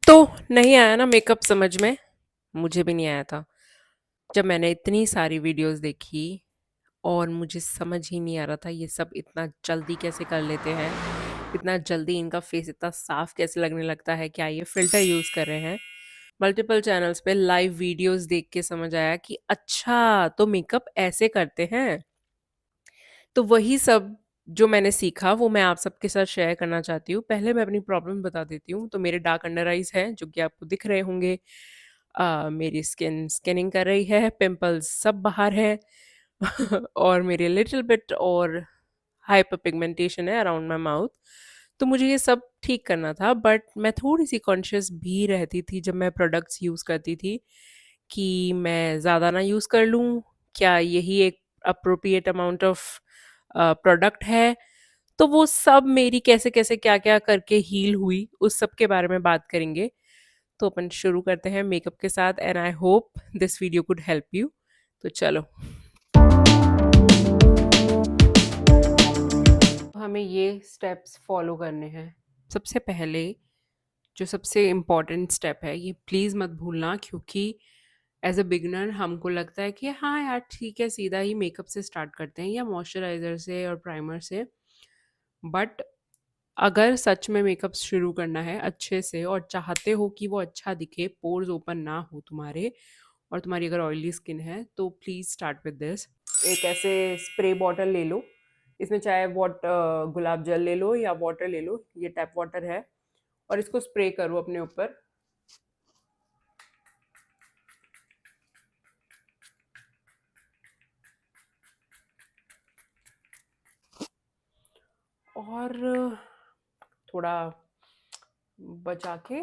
तो नहीं आया ना मेकअप समझ में, मुझे भी नहीं आया था। जब मैंने इतनी सारी वीडियोज़ देखी और मुझे समझ ही नहीं आ रहा था ये सब इतना जल्दी कैसे कर लेते हैं, इतना जल्दी इनका फेस इतना साफ कैसे लगने लगता है, क्या ये फ़िल्टर यूज़ कर रहे हैं? मल्टीपल चैनल्स पे लाइव वीडियोज़ देख के समझ आया कि अच्छा तो मेकअप ऐसे करते हैं। तो वही सब जो मैंने सीखा वो मैं आप सबके साथ शेयर करना चाहती हूँ। पहले मैं अपनी प्रॉब्लम बता देती हूँ। तो मेरे डार्क अंडर आइज़ हैं जो कि आपको दिख रहे होंगे। मेरी स्किन स्किनिंग कर रही है, पिंपल्स सब बाहर हैं और मेरे लिटिल बिट और हाइपर पिगमेंटेशन है अराउंड माय माउथ। तो मुझे ये सब ठीक करना था बट मैं थोड़ी-सी कॉन्शियस भी रहती थी जब मैं प्रोडक्ट्स यूज़ करती थी कि मैं ज़्यादा ना यूज़ कर लूँ, क्या यही एक एप्रोप्रिएट अमाउंट ऑफ प्रोडक्ट है। तो वो सब मेरी कैसे-कैसे, क्या-क्या करके हील हुई, उस सब के बारे में बात करेंगे। तो अपन शुरू करते हैं मेकअप के साथ and I hope this video could help you. तो चलो। हमें ये स्टेप्स फॉलो करने हैं। सबसे पहले जो सबसे इम्पोर्टेंट स्टेप है, ये प्लीज़ मत भूलना क्योंकि एज़ अ बिगिनर हमको लगता है कि हाँ यार ठीक है, सीधा ही मेकअप से स्टार्ट करते हैं या मॉइस्चराइज़र से और प्राइमर से। बट अगर सच में मेकअप शुरू करना है अच्छे से और चाहते हो कि वो अच्छा दिखे, पोर्स ओपन ना हो तुम्हारे और तुम्हारी अगर ऑयली स्किन है, तो प्लीज़ स्टार्ट विद दिस। एक ऐसे स्प्रे बॉटल ले लो, इसमें चाहे गुलाब जल ले लो या वाटर ले लो, ये टैप वाटर है और इसको स्प्रे करो अपने ऊपर। और थोड़ा बचा के,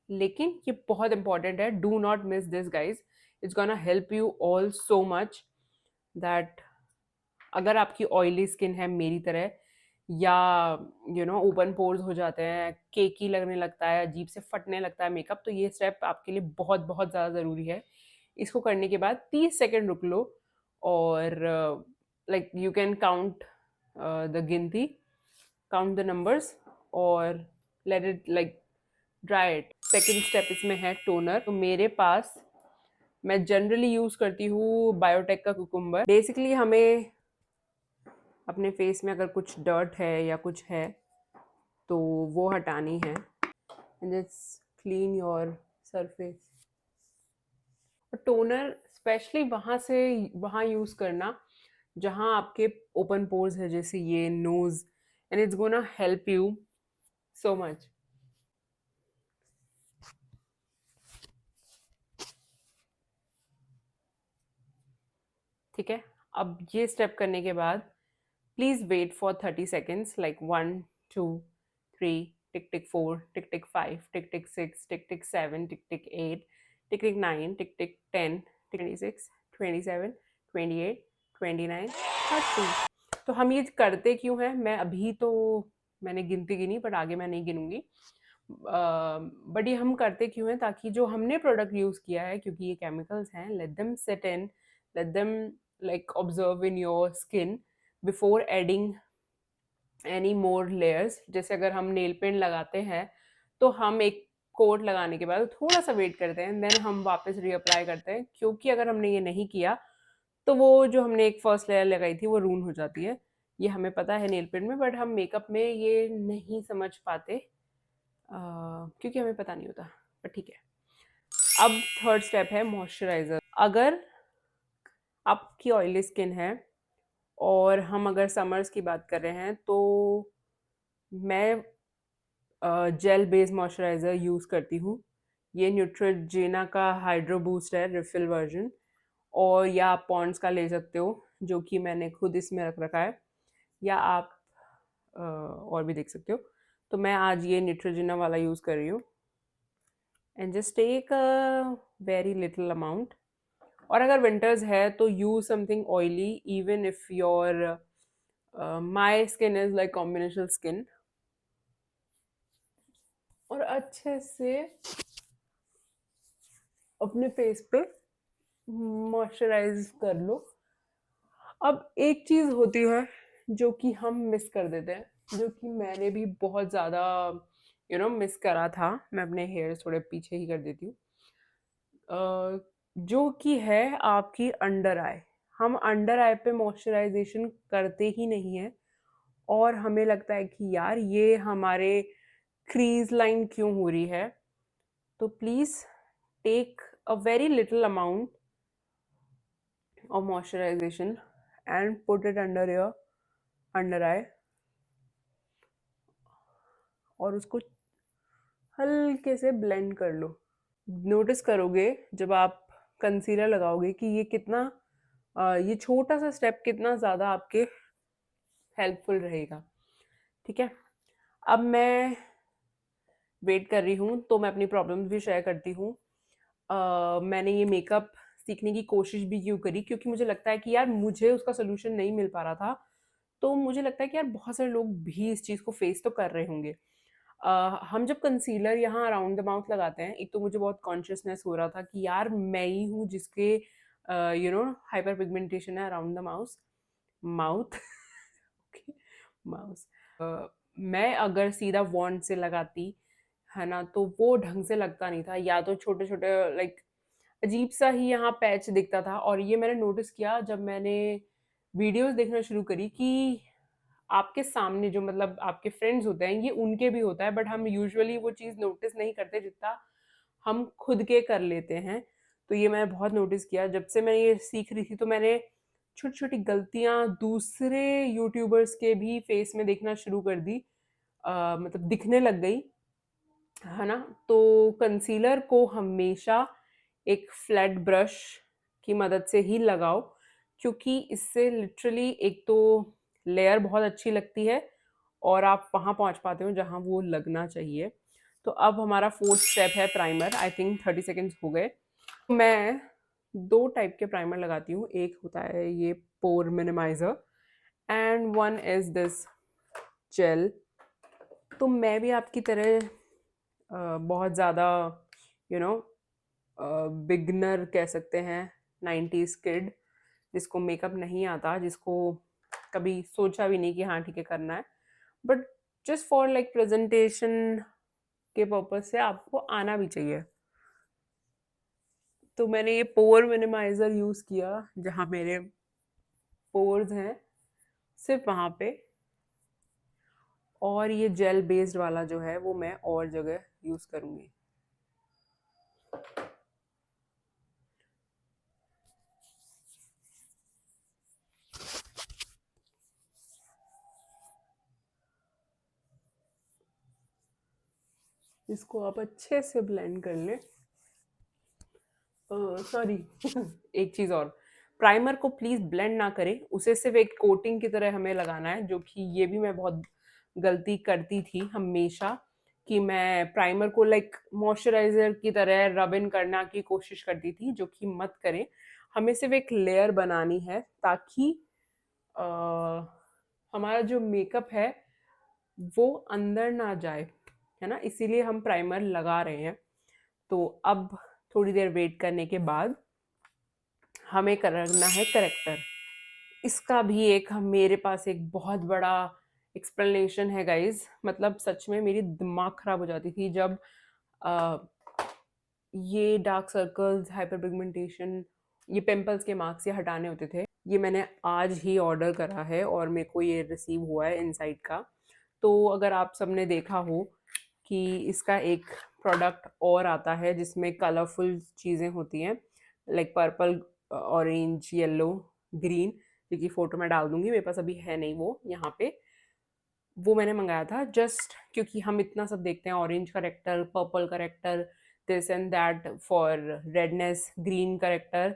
लेकिन ये बहुत इंपॉर्टेंट है, do not miss this guys. It's gonna help you all so much that अगर आपकी ऑयली स्किन है मेरी तरह या ओपन पोर्स हो जाते हैं, केकी लगने लगता है, अजीब से फटने लगता है मेकअप, तो ये स्टेप आपके लिए बहुत बहुत ज़्यादा ज़रूरी है। इसको करने के बाद 30 सेकंड रुक लो और like you can count the गिनती, काउंट द नंबर्स और let it like dry it. Second step इसमें है टोनर। तो मेरे पास, मैं जनरली यूज़ करती हूँ बायोटेक का कुकुम्बर। बेसिकली हमें अपने फेस में अगर कुछ डर्ट है या कुछ है तो वो हटानी है and just clean your surface. Toner specially वहाँ से वहाँ यूज़ करना जहाँ आपके ओपन पोर्स है, जैसे ये nose, and it's gonna help you so much. ठीक है, अब ये स्टेप करने के बाद please wait for 30 seconds, like 1 2 3, tick tick 4, tick tick 5, tick tick 6, tick tick 7, tick tick 8, tick tick 9, tick tick 10, 26, 27, 28, 29, 30। तो हम ये करते क्यों हैं, मैं अभी तो मैंने गिनती गिनी बट आगे मैं नहीं गिनूंगी। बट ये हम करते क्यों हैं, ताकि जो हमने प्रोडक्ट यूज़ किया है, क्योंकि ये केमिकल्स हैं, let them set in, let them like observe in your skin before adding any more layers. जैसे अगर हम नेल पेंट लगाते हैं तो हम एक कोट लगाने के बाद थोड़ा सा वेट करते हैं, देन हम वापस रीअप्लाई करते हैं, क्योंकि अगर हमने ये नहीं किया तो वो जो हमने एक फर्स्ट लेयर लगाई थी वो रून हो जाती है। ये हमें पता है नेल पेंट में, बट हम मेकअप में ये नहीं समझ पाते क्योंकि हमें पता नहीं होता। पर ठीक है, अब थर्ड स्टेप है मॉइस्चराइज़र। अगर आपकी ऑयली स्किन है और हम अगर समर्स की बात कर रहे हैं तो मैं जेल बेस्ड मॉइस्चराइज़र यूज़ करती हूँ। ये न्यूट्रोजेना का हाइड्रो बूस्ट है, रिफिल वर्जन। और या आप पॉन्ड्स का ले सकते हो, जो कि मैंने खुद इसमें रख रखा है, या आप और भी देख सकते हो। तो मैं आज ये न्यूट्रोजेना वाला यूज़ कर रही हूँ and just take a very little amount. और अगर विंटर्स है तो use something oily, even if your my skin is like combination skin. और अच्छे से अपने फेस पे मॉइस्चराइज कर लो। अब एक चीज होती है जो कि हम मिस कर देते हैं, जो कि मैंने भी बहुत ज़्यादा मिस करा था। मैं अपने हेयर्स थोड़े पीछे ही कर देती हूँ। जो कि है आपकी अंडर आई। हम अंडर आई पे मॉइस्चराइज़ेशन करते ही नहीं हैं और हमें लगता है कि यार ये हमारे क्रीज़ लाइन क्यों हो रही है? तो please take a very little amount of moisturization and put it under your under eye और उसको हल्के से ब्लेंड कर लो। नोटिस करोगे जब आप कंसीलर लगाओगे कि ये कितना ये छोटा सा स्टेप कितना ज़्यादा आपके हेल्पफुल रहेगा। ठीक है, अब मैं वेट कर रही हूँ तो मैं अपनी प्रॉब्लम्स भी शेयर करती हूँ। मैंने ये मेकअप सीखने की कोशिश भी क्यों करी, क्योंकि मुझे लगता है कि यार मुझे उसका सोल्यूशन नहीं मिल पा रहा था। तो मुझे लगता है कि यार बहुत सारे लोग भी इस चीज़ को फेस तो कर रहे होंगे। हम जब कंसीलर यहाँ अराउंड द माउथ लगाते हैं, एक तो मुझे बहुत कॉन्शियसनेस हो रहा था कि यार मैं ही हूँ जिसके हाइपर पिगमेंटेशन है around the mouth mouth mouse. मैं अगर सीधा वॉन्ड से लगाती, है ना, तो वो ढंग से लगता नहीं था, या तो छोटे छोटे लाइक अजीब सा ही यहाँ पैच दिखता था। और ये मैंने नोटिस किया जब मैंने वीडियोस देखना शुरू करी कि आपके सामने जो मतलब आपके फ्रेंड्स होते हैं ये उनके भी होता है, बट हम यूजुअली वो चीज़ नोटिस नहीं करते जितना हम खुद के कर लेते हैं। तो ये मैंने बहुत नोटिस किया जब से मैं ये सीख रही थी। तो मैंने छोटी छोटी गलतियाँ दूसरे यूट्यूबर्स के भी फेस में देखना शुरू कर दी, मतलब दिखने लग गई, है ना। तो कंसीलर को हमेशा एक फ्लैट ब्रश की मदद से ही लगाओ, क्योंकि इससे लिटरली एक तो लेयर बहुत अच्छी लगती है और आप वहाँ पहुँच पाते हो जहाँ वो लगना चाहिए। तो अब हमारा फोर्थ स्टेप है प्राइमर। आई थिंक 30 सेकेंड्स हो गए। मैं दो टाइप के प्राइमर लगाती हूँ, एक होता है ये pore minimiser and one is this gel. तो मैं भी आपकी तरह बहुत ज़्यादा यू नो बिगनर कह सकते हैं, 90s किड, जिसको मेकअप नहीं आता, जिसको कभी सोचा भी नहीं कि हाँ ठीक है करना है, but just for like presentation के पर्पज से आपको आना भी चाहिए। तो मैंने ये पोर मिनिमाइजर यूज़ किया जहाँ मेरे पोर्स हैं सिर्फ वहाँ पे, और ये जेल बेस्ड वाला जो है वो मैं और जगह यूज़ करूँगी। इसको आप अच्छे से ब्लेंड कर लें। सॉरी एक चीज़ और, प्राइमर को प्लीज़ ब्लेंड ना करें, उसे सिर्फ एक कोटिंग की तरह हमें लगाना है, जो कि ये भी मैं बहुत गलती करती थी हमेशा, कि मैं प्राइमर को लाइक मॉइस्चराइजर की तरह रब इन करना की कोशिश करती थी, जो कि मत करें। हमें सिर्फ एक लेयर बनानी है ताकि अ, हमारा जो मेकअप है वो अंदर ना जाए, है ना, इसीलिए हम प्राइमर लगा रहे हैं। तो अब थोड़ी देर वेट करने के बाद हमें करना है करेक्टर। इसका भी एक मेरे पास एक बहुत बड़ा एक्सप्लेनेशन है गाइस। मतलब सच में मेरी दिमाग खराब हो जाती थी जब अ, ये डार्क सर्कल्स, हाइपर पिगमेंटेशन, ये पिंपल्स के मार्क्स ये हटाने होते थे। ये मैंने आज ही ऑर्डर करा है और मेरे को ये रिसीव हुआ है इनसाइड का। तो अगर आप सबने देखा हो कि इसका एक प्रोडक्ट और आता है जिसमें कलरफुल चीज़ें होती हैं, like purple, orange, yellow, green, जो कि फ़ोटो मैं डाल दूँगी, मेरे पास अभी है नहीं वो यहाँ पे। वो मैंने मँगाया था जस्ट क्योंकि हम इतना सब देखते हैं, orange character, purple character, this and that for redness, green character.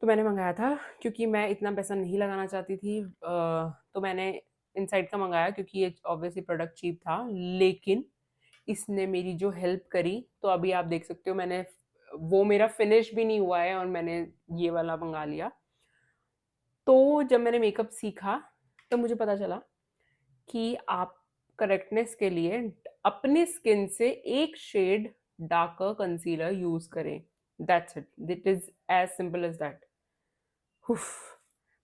तो मैंने मँगाया था क्योंकि मैं इतना पैसा नहीं लगाना चाहती थी। तो मैंने इनसाइड का मँगाया क्योंकि ये ऑब्वियसली प्रोडक्ट चीप था, लेकिन इसने मेरी जो हेल्प करी, तो अभी आप देख सकते हो मैंने वो मेरा फिनिश भी नहीं हुआ है और मैंने ये वाला मँगा लिया। तो जब मैंने मेकअप सीखा, तब मुझे पता चला कि आप करेक्टनेस के लिए अपनी स्किन से एक शेड डार्कर कंसीलर यूज़ करें। That's it. It is as simple as that. उफ़!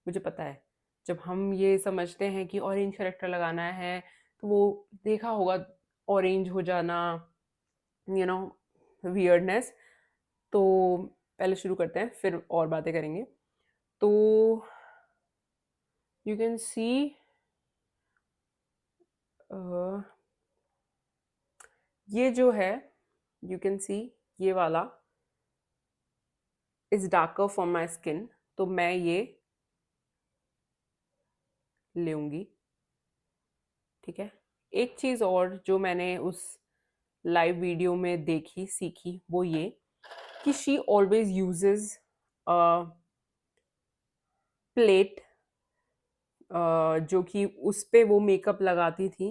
मुझे पता है, जब हम ये समझते हैं कि ऑरेंज करेक्टर लगाना है, तो वो देखा होगा ऑरेंज हो जाना, यू नो, वियर्डनेस। तो पहले शुरू करते हैं, फिर और बातें करेंगे। तो यू कैन सी ये जो है, यू कैन सी ये वाला is darker for my skin, तो मैं ये लूँगी। ठीक है। एक चीज़ और जो मैंने उस लाइव वीडियो में देखी सीखी वो ये कि शी ऑलवेज यूजेस प्लेट, जो कि उस पे वो मेकअप लगाती थी,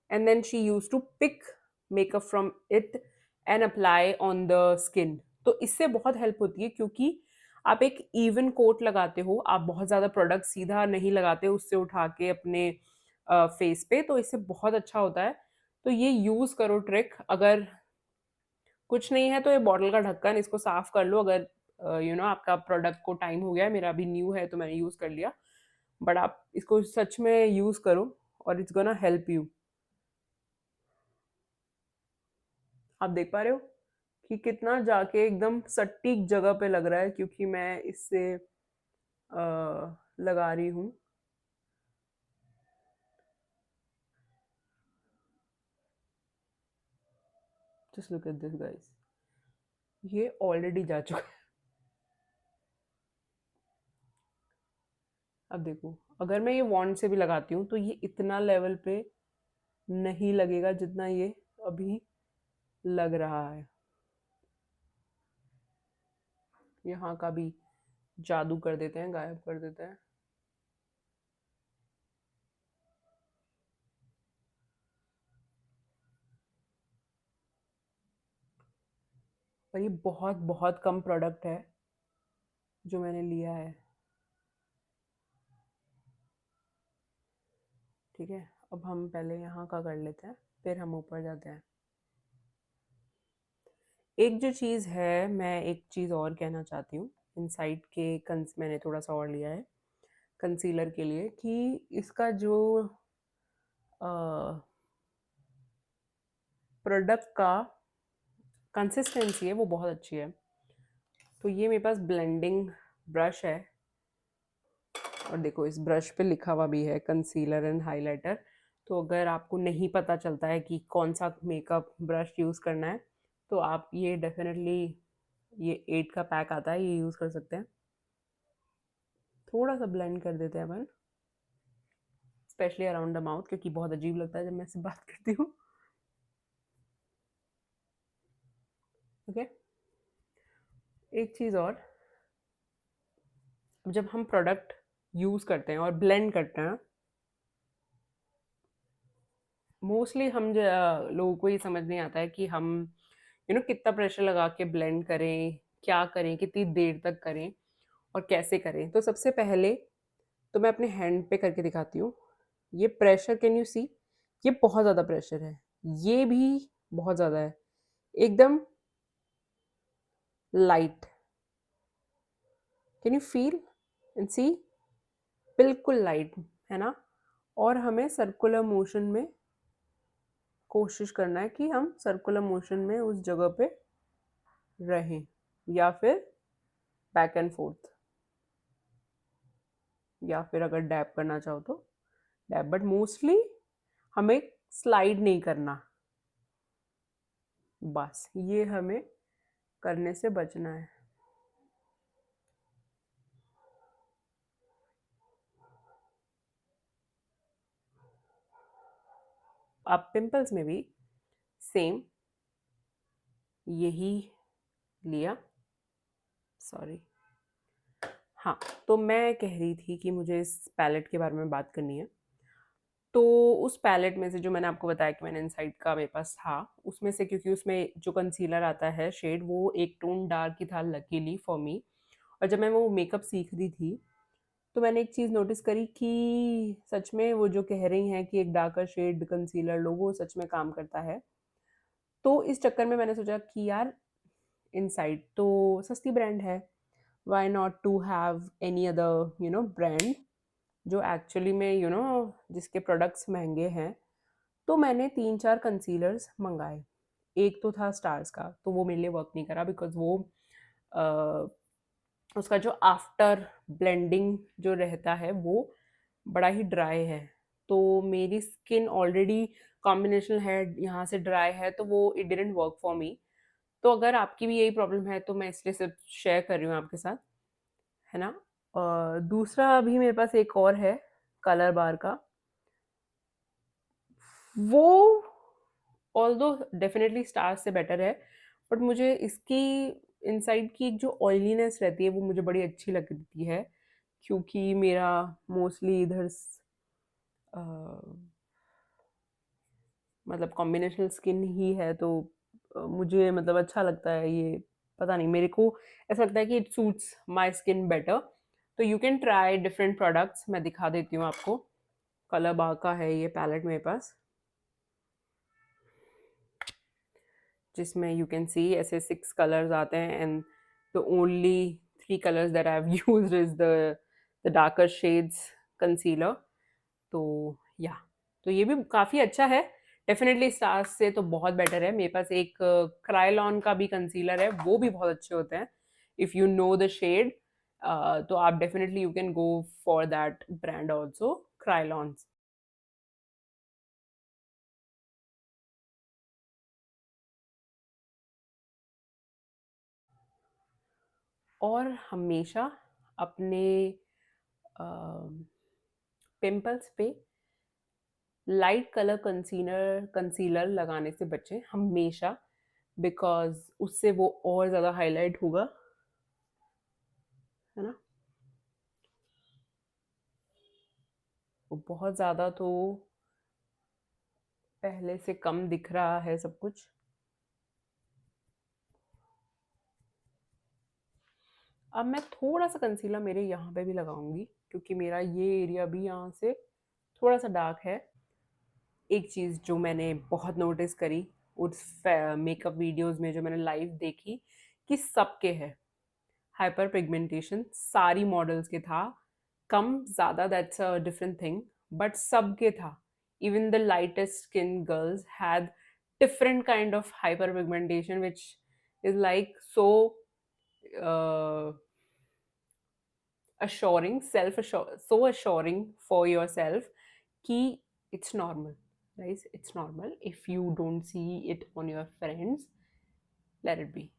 and then she use to pick makeup from it and apply on the skin. तो इससे बहुत हेल्प होती है, क्योंकि आप एक इवन कोट लगाते हो, आप बहुत ज़्यादा प्रोडक्ट सीधा नहीं लगाते उससे उठा के अपने फेस पे, तो इससे बहुत अच्छा होता है। तो ये यूज़ करो ट्रिक। अगर कुछ नहीं है तो ये बॉटल का ढक्कन, इसको साफ कर लो। अगर आपका प्रोडक्ट को टाइम हो गया है, मेरा अभी न्यू है तो मैंने यूज़ कर लिया, बट आप इसको सच में यूज़ करो और इट्स गोना हेल्प यू। आप देख पा रहे हो कि कितना जाके एकदम सटीक जगह पे लग रहा है, क्योंकि मैं इससे लगा रही हूँ। Just look at this guys, ये ऑलरेडी जा चुका है। अब देखो, अगर मैं ये वॉन्ड से भी लगाती हूँ तो ये इतना लेवल पे नहीं लगेगा जितना ये अभी लग रहा है। यहाँ का भी जादू कर देते हैं, गायब कर देते हैं। और ये बहुत बहुत कम प्रोडक्ट है जो मैंने लिया है। ठीक है, अब हम पहले यहाँ का कर लेते हैं, फिर हम ऊपर जाते हैं। एक जो चीज़ है, मैं एक चीज़ और कहना चाहती हूँ। इनसाइड के कंस मैंने थोड़ा सा और लिया है कंसीलर के लिए, कि इसका जो प्रोडक्ट का कंसिस्टेंसी है वो बहुत अच्छी है। तो ये मेरे पास ब्लेंडिंग ब्रश है, और देखो इस ब्रश पे लिखा हुआ भी है कंसीलर एंड हाइलाइटर। तो अगर आपको नहीं पता चलता है कि कौन सा मेकअप ब्रश यूज़ करना है, तो आप ये डेफिनेटली, ये 8 का पैक आता है, ये यूज़ कर सकते हैं। थोड़ा सा ब्लेंड कर देते हैं अपन, स्पेशली अराउंड द माउथ, क्योंकि बहुत अजीब लगता है जब मैं इससे बात करती हूँ। ओके, एक चीज़ और, जब हम प्रोडक्ट यूज़ करते हैं और ब्लेंड करते हैं, मोस्टली हम लोगों को ये समझ नहीं आता है कि हम कितना प्रेशर लगा के ब्लेंड करें, क्या करें, कितनी देर तक करें और कैसे करें। तो सबसे पहले तो मैं अपने हैंड पे करके दिखाती हूँ। ये प्रेशर, कैन यू सी, ये बहुत ज़्यादा प्रेशर है, ये भी बहुत ज़्यादा है, एकदम light. Can you feel and see, बिल्कुल लाइट है ना। और हमें सर्कुलर मोशन में कोशिश करना है कि हम सर्कुलर मोशन में उस जगह पे रहें, या फिर बैक एंड फोर्थ, या फिर अगर डैब करना चाहो तो डैब, बट मोस्टली हमें स्लाइड नहीं करना। बस ये हमें करने से बचना है। आप पिंपल्स में भी सेम यही लिया। सॉरी, हाँ, तो मैं कह रही थी कि मुझे इस पैलेट के बारे में बात करनी है। तो उस पैलेट में से जो मैंने आपको बताया कि मैंने इनसाइड का मेरे पास था, उसमें से, क्योंकि उसमें जो कंसीलर आता है शेड, वो एक टोन डार्क ही था लकीली फॉर मी। और जब मैं वो मेकअप सीख रही थी, तो मैंने एक चीज़ नोटिस करी कि सच में वो जो कह रही हैं कि एक डार्कर शेड कंसीलर लो, वो सच में काम करता है। तो इस चक्कर में मैंने सोचा कि यार, इनसाइड तो सस्ती ब्रांड है, why not to have any other brand जो एक्चुअली में जिसके प्रोडक्ट्स महंगे हैं, तो मैंने 3-4 कंसीलर्स मँगाए। एक तो था स्टार्स का, तो वो मेरे लिए वर्क नहीं करा बिकॉज़ वो अ, उसका जो आफ्टर ब्लेंडिंग जो रहता है वो बड़ा ही ड्राई है। तो मेरी स्किन ऑलरेडी कॉम्बिनेशन है, यहाँ से ड्राई है, तो वो it didn't work for me. तो अगर आपकी भी यही प्रॉब्लम है तो मैं इसलिए सिर्फ़ शेयर कर रही हूँ आपके साथ, है ना? दूसरा अभी मेरे पास एक और है कलर बार का। वो ऑल्दो डेफ़िनेटली स्टार्स से बेटर है, बट मुझे इसकी इनसाइड की जो ऑयलीनेस रहती है वो मुझे बड़ी अच्छी लगती है, क्योंकि मेरा मोस्टली इधर अ, मतलब कॉम्बिनेशनल स्किन ही है, तो मुझे मतलब अच्छा लगता है ये। पता नहीं, मेरे को ऐसा लगता है कि it suits my skin better. तो you can try different products, मैं दिखा देती हूँ आपको। कलर बार का है ये पैलेट मेरे पास, जिसमें यू कैन सी ऐसे 6 कलर्स आते हैं, and the only 3 colours that I have used is the darker shades concealer. तो या तो ये भी काफ़ी अच्छा है। डेफ़िनेटली स्टार्स से तो बहुत बेटर है। मेरे पास एक क्रायलॉन का भी कंसीलर है, वो भी बहुत अच्छे होते हैं। If you know the shade तो आप definitely you can go for that brand also, Kryolans. और हमेशा अपने पिंपल्स पे लाइट कलर कंसीलर कंसीलर लगाने से बचें हमेशा, बिकॉज़ उससे वो और ज़्यादा हाइलाइट होगा, है ना? वो बहुत ज़्यादा तो पहले से कम दिख रहा है सब कुछ। अब मैं थोड़ा-सा कंसीलर मेरे यहाँ पे भी लगाऊँगी, क्योंकि मेरा ये एरिया भी यहाँ से थोड़ा-सा डार्क है। एक चीज़ जो मैंने बहुत नोटिस करी उस मेकअप वीडियोज़ में जो मैंने लाइव देखी, कि सबके है हाइपर पिगमेंटेशन, सारी मॉडल्स के था। कम ज़्यादा that's a different thing, but सबके था। Even the lightest skin girls had different kind of hyperpigmentation, which is like so uh, assuring, self assure so assuring for yourself, कि it's normal, guys, it's normal. If you don't see it on your friends, let it be,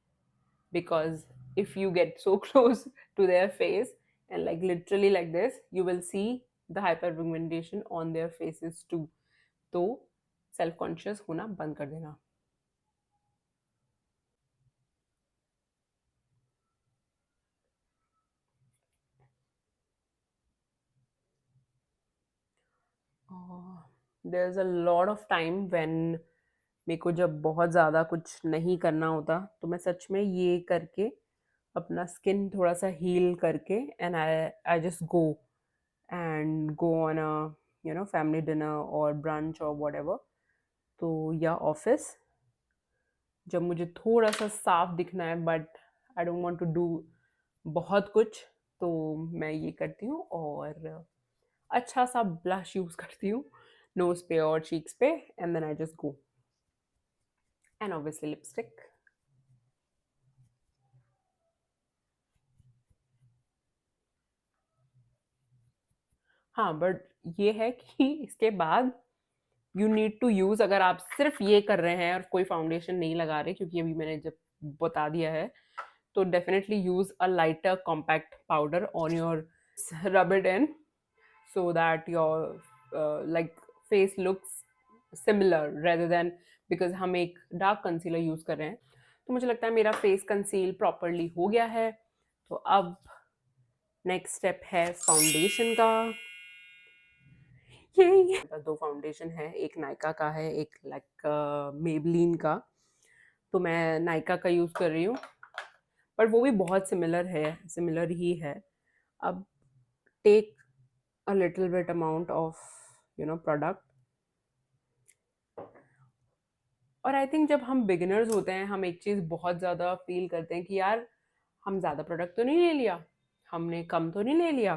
because if you get so close to their face and like literally like this, you will see the hyperpigmentation on their faces too. तो self conscious होना बंद कर देना। There is a lot of time when मेरे को जब बहुत ज़्यादा कुछ नहीं करना होता, तो मैं सच में ये करके अपना स्किन थोड़ा-सा हील करके and I I just go on a family dinner और ब्रंच और व्हाटएवर, तो या ऑफिस, जब मुझे थोड़ा-सा साफ दिखना है but I don't want to do बहुत कुछ, तो मैं ये करती हूँ और अच्छा-सा ब्लश यूज़ करती हूँ नोज़ पे और चीक्स पे, and then I just go, and obviously lipstick. हाँ, बट ये है कि इसके बाद यू नीड टू यूज़, अगर आप सिर्फ़ ये कर रहे हैं और कोई फाउंडेशन नहीं लगा रहे, क्योंकि अभी मैंने जब बता दिया है, तो definitely use a lighter compact powder on your, rub it in so that your like face looks similar rather than, because हम एक डार्क कंसीलर यूज़ कर रहे हैं, तो मुझे लगता है मेरा फेस कंसील प्रॉपरली हो गया है। तो अब नेक्स्ट स्टेप है फाउंडेशन का। ये मेरे पास 2 फाउंडेशन है, एक नायका का है, एक लाइक मेबलिन का। तो मैं नायका का यूज़ कर रही हूँ, पर वो भी बहुत सिमिलर ही है। अब take a little bit amount of product, और आई थिंक जब हम बिगिनर्स होते हैं, हम एक चीज़ बहुत ज़्यादा फ़ील करते हैं कि यार, हम ज़्यादा प्रोडक्ट तो नहीं ले लिया, हमने कम तो नहीं ले लिया।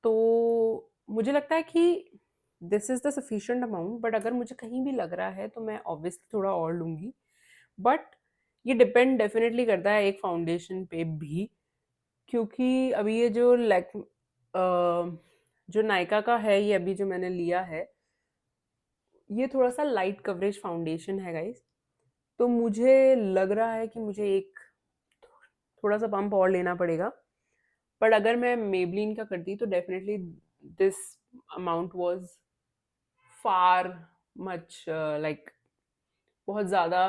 तो मुझे लगता है कि this is the sufficient amount, but अगर मुझे कहीं भी लग रहा है तो मैं ऑब्वियसली थोड़ा और लूँगी। बट ये डिपेंड डेफ़िनेटली करता है एक फाउंडेशन पे भी, क्योंकि अभी ये जो जो नायका का है, ये अभी जो मैंने लिया है, ये थोड़ा-सा लाइट कवरेज फाउंडेशन है गाइज़। तो मुझे लग रहा है कि मुझे एक थोड़ा-सा पंप और लेना पड़ेगा। बट अगर मैं मेबलिन का करती तो definitely this amount was far much like बहुत ज़्यादा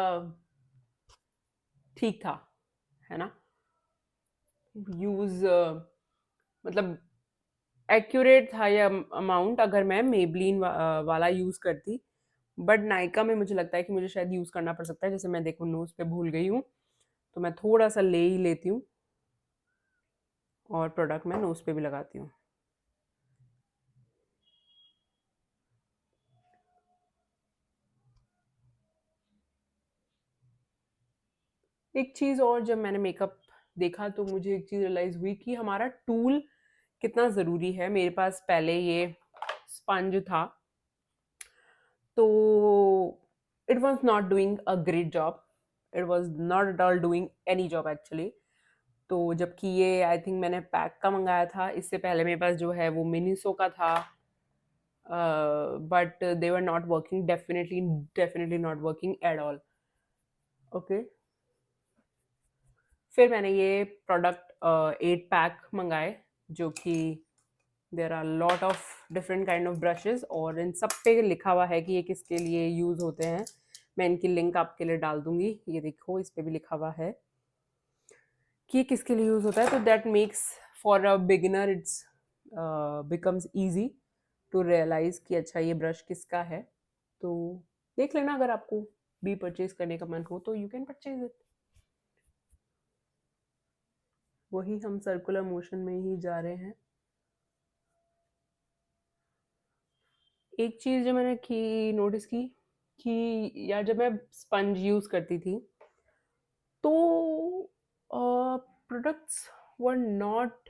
ठीक था, है ना? यूज़ मतलब एक्यूरेट था ये अमाउंट अगर मैं मेबलिन वाला यूज़ करती। बट नायका में मुझे लगता है कि मुझे शायद यूज़ करना पड़ सकता है। जैसे मैं देखो नोज़ पे भूल गई हूँ, तो मैं थोड़ा-सा ले ही लेती हूँ और प्रोडक्ट मैं नोज़ पे भी लगाती हूँ। एक चीज़ और, जब मैंने मेकअप देखा तो मुझे एक चीज़ रियलाइज़ हुई कि हमारा टूल कितना ज़रूरी है। मेरे पास पहले ये स्पंज था, तो it was not doing a great job. It was not at all doing any job actually. तो जबकि ये आई थिंक मैंने पैक का मँगाया था, इससे पहले मेरे पास जो है वो मिनिसो का था। But they were not working, definitely not working at all. Okay. फिर मैंने ये प्रोडक्ट 8 पैक मँगाए, जो कि there are lot of different kind of brushes, और इन सब पे लिखा हुआ है कि ये किसके लिए यूज़ होते हैं। मैं इनकी लिंक आपके लिए डाल दूँगी। ये देखो, इस पे भी लिखा हुआ है कि ये किसके लिए यूज़ होता है। तो that makes for a beginner it's becomes easy to realise कि अच्छा ये ब्रश किसका है। तो देख लेना, अगर आपको भी परचेज़ करने का मन हो तो यू कैन परचेज़ इट। वही हम सर्कुलर मोशन में ही जा रहे हैं। एक चीज़ जो मैंने की नोटिस की कि यार, जब मैं स्पंज यूज़ करती थी तो products were not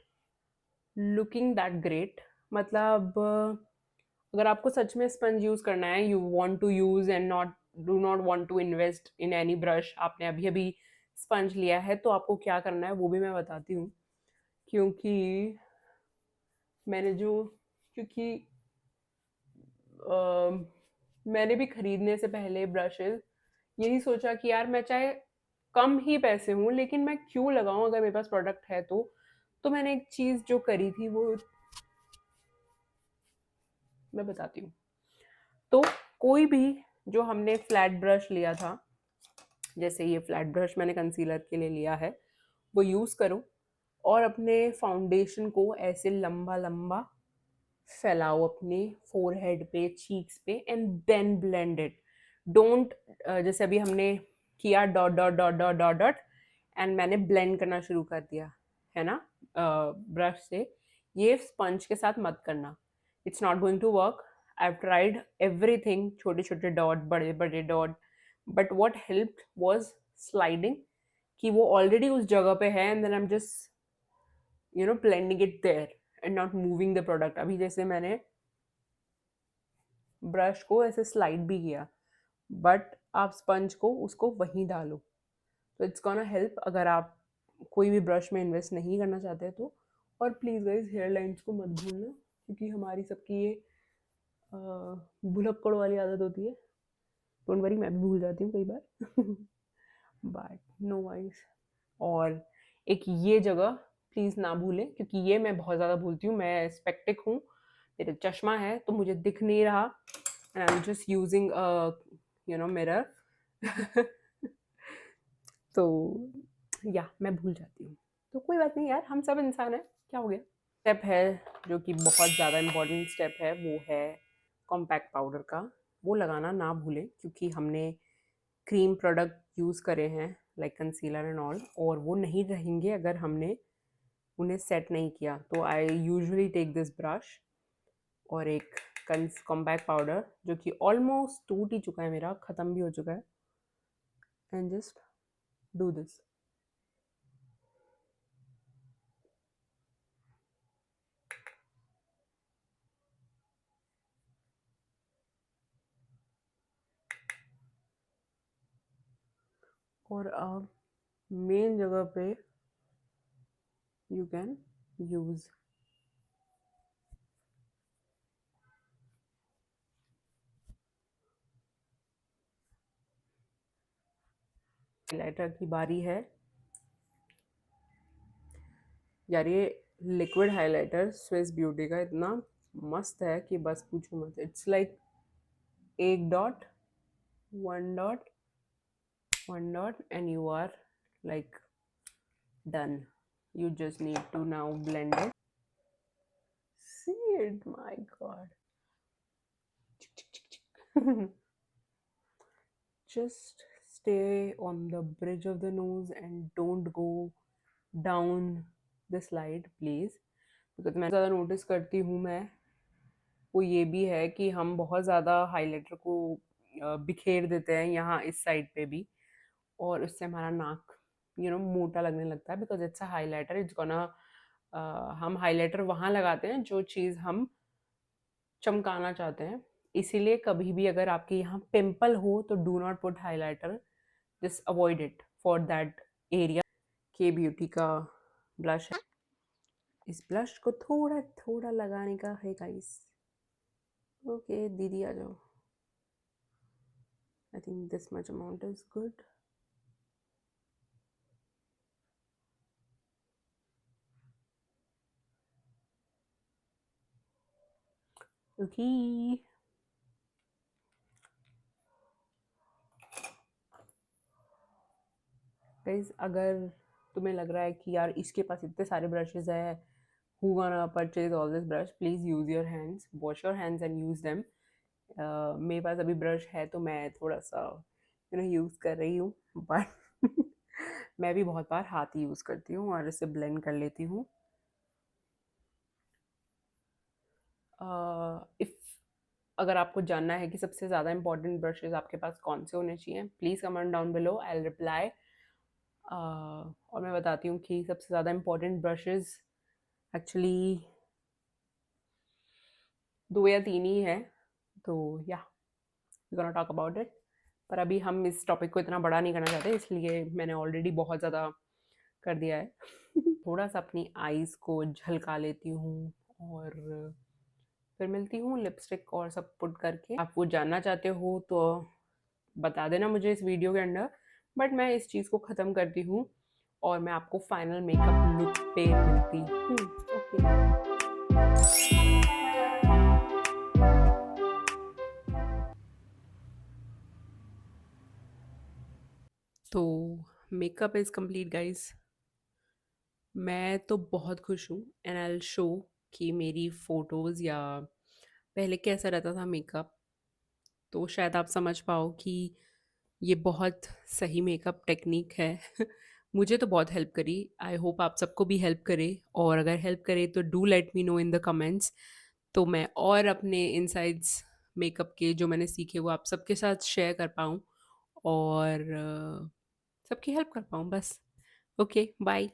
looking that great. मतलब अगर आपको सच में स्पंज यूज़ करना है, you want to use and not do not want to invest in any brush, आपने अभी अभी स्पंज लिया है, तो आपको क्या करना है वो भी मैं बताती हूँ। क्योंकि मैंने जो क्योंकि अ, मैंने भी खरीदने से पहले ब्रशेज़ यही सोचा कि यार, मैं चाहे कम ही पैसे हों लेकिन मैं क्यों लगाऊँ अगर मेरे पास प्रोडक्ट है तो। तो मैंने एक चीज़ जो करी थी वो मैं बताती हूँ। तो कोई भी जो हमने फ्लैट ब्रश लिया था, जैसे ये फ्लैट ब्रश मैंने कंसीलर के लिए लिया है, वो यूज़ करो और अपने फाउंडेशन को ऐसे लंबा-लंबा फैलाओ अपने फोरहेड पे, चीक्स पे, and then blend it. Don't जैसे अभी हमने किया dot dot dot dot dot dot, and मैंने ब्लेंड करना शुरू कर दिया, है ना, ब्रश से। ये स्पंज के साथ मत करना, it's not going to work. I have tried everything, छोटे छोटे डॉट, बड़े बड़े dot, but what helped was sliding, कि वो ऑलरेडी उस जगह पे है and then I am just blending it there and not moving the product। अभी जैसे मैंने ब्रश को ऐसे स्लाइड भी किया, बट आप स्पंज को उसको वहीं डालो, तो इट्स गोना हेल्प अगर आप कोई भी ब्रश में इन्वेस्ट नहीं करना चाहते तो। और प्लीज़ गाइज, हेयर लाइन्स को मत भूलना, क्योंकि हमारी सबकी ये भुलक्कड़ वाली आदत होती है। डोंट वरी, मैं भी भूल जाती हूँ कई बार। But no wise. और एक ये जगह प्लीज़ ना भूलें, क्योंकि ये मैं बहुत ज़्यादा भूलती हूँ। मैं स्पेक्टिक हूँ, मेरा चश्मा है तो मुझे दिख नहीं रहा, and I am just using mirror. तो या मैं भूल जाती हूँ, तो कोई बात नहीं यार, हम सब इंसान हैं, क्या हो गया। स्टेप है जो कि बहुत ज़्यादा इम्पोर्टेंट स्टेप है, वो है कॉम्पैक्ट पाउडर का। वो लगाना ना भूलें, क्योंकि हमने क्रीम प्रोडक्ट यूज़ करे हैं लाइक कंसीलर एंड ऑल, और वो नहीं रहेंगे अगर हमने उन्हें सेट नहीं किया। तो I usually take this brush और एक कॉम्पैक्ट पाउडर, जो कि ऑलमोस्ट टूट ही चुका है मेरा, ख़त्म भी हो चुका है, एंड जस्ट डू दिस। और अब मेन जगह पे यू कैन यूज हाइलाइटर की बारी है यार। ये लिक्विड हाइलाइटर स्विस ब्यूटी का इतना मस्त है कि बस पूछो मत। इट्स लाइक एक dot, one dot, one dot, and you are like done. You just need to now blend it. See it, my god. Just stay on the bridge of the nose and don't go down the slide please, because मैं ज़्यादा notice करती हूँ मैं वो ये भी है कि हम बहुत ज़्यादा हाइलाइटर को बिखेर देते हैं यहाँ इस साइड पे भी, और उससे हमारा नाक मोटा लगने लगता है, because it's a highlighter. It's gonna हम हाइलाइटर वहाँ लगाते हैं जो चीज़ हम चमकाना चाहते हैं। इसीलिए कभी भी अगर आपके यहाँ पिंपल हो तो do not put highlighter, just avoid it for that area. के ब्यूटी का ब्लश है, इस ब्लश को थोड़ा थोड़ा लगाने का है गाइस। ओके दीदी आ जाओ। I think this much amount is good. Okay guys, अगर तुम्हें लग रहा है कि यार इसके पास इतने सारे ब्रशेज है, who gonna purchase all this brush, please use your hands, wash your hands and use them. मेरे पास अभी ब्रश है तो मैं थोड़ा सा यूज़ कर रही हूँ, बट मैं भी बहुत बार हाथ ही यूज़ करती हूँ और इसे ब्लेंड कर लेती हूँ। इफ़ अगर आपको जानना है कि सबसे ज़्यादा इंपॉर्टेंट ब्रशेज आपके पास कौन से होने चाहिए, please comment down below, I will reply. और मैं बताती हूँ कि सबसे ज़्यादा इंपॉर्टेंट ब्रशेज एक्चुअली 2 या 3 ही है, तो या we gonna talk about it. पर अभी हम इस टॉपिक को इतना बड़ा नहीं करना चाहते, इसलिए मैंने ऑलरेडी बहुत ज़्यादा कर दिया है। थोड़ा सा अपनी आईज़ को झलका लेती हूँ और फिर मिलती हूँ लिपस्टिक और सब पुट करके। आप वो जानना चाहते हो तो बता देना मुझे इस वीडियो के अंदर, बट मैं इस चीज़ को ख़त्म करती हूँ और मैं आपको फाइनल मेकअप लुक पे मिलती हूँ। ओके तो मेकअप इज़ कंप्लीट गाइस। मैं तो बहुत खुश हूँ एंड आई विल शो कि मेरी फ़ोटोज़ या पहले कैसा रहता था मेकअप, तो शायद आप समझ पाओ कि ये बहुत सही मेकअप टेक्निक है। मुझे तो बहुत हेल्प करी, आई होप आप सबको भी हेल्प करे, और अगर हेल्प करे तो do let me know in the comments, तो मैं और अपने इनसाइट्स मेकअप के जो मैंने सीखे वो आप सबके साथ शेयर कर पाऊँ और सबकी हेल्प कर पाऊँ बस। Okay bye.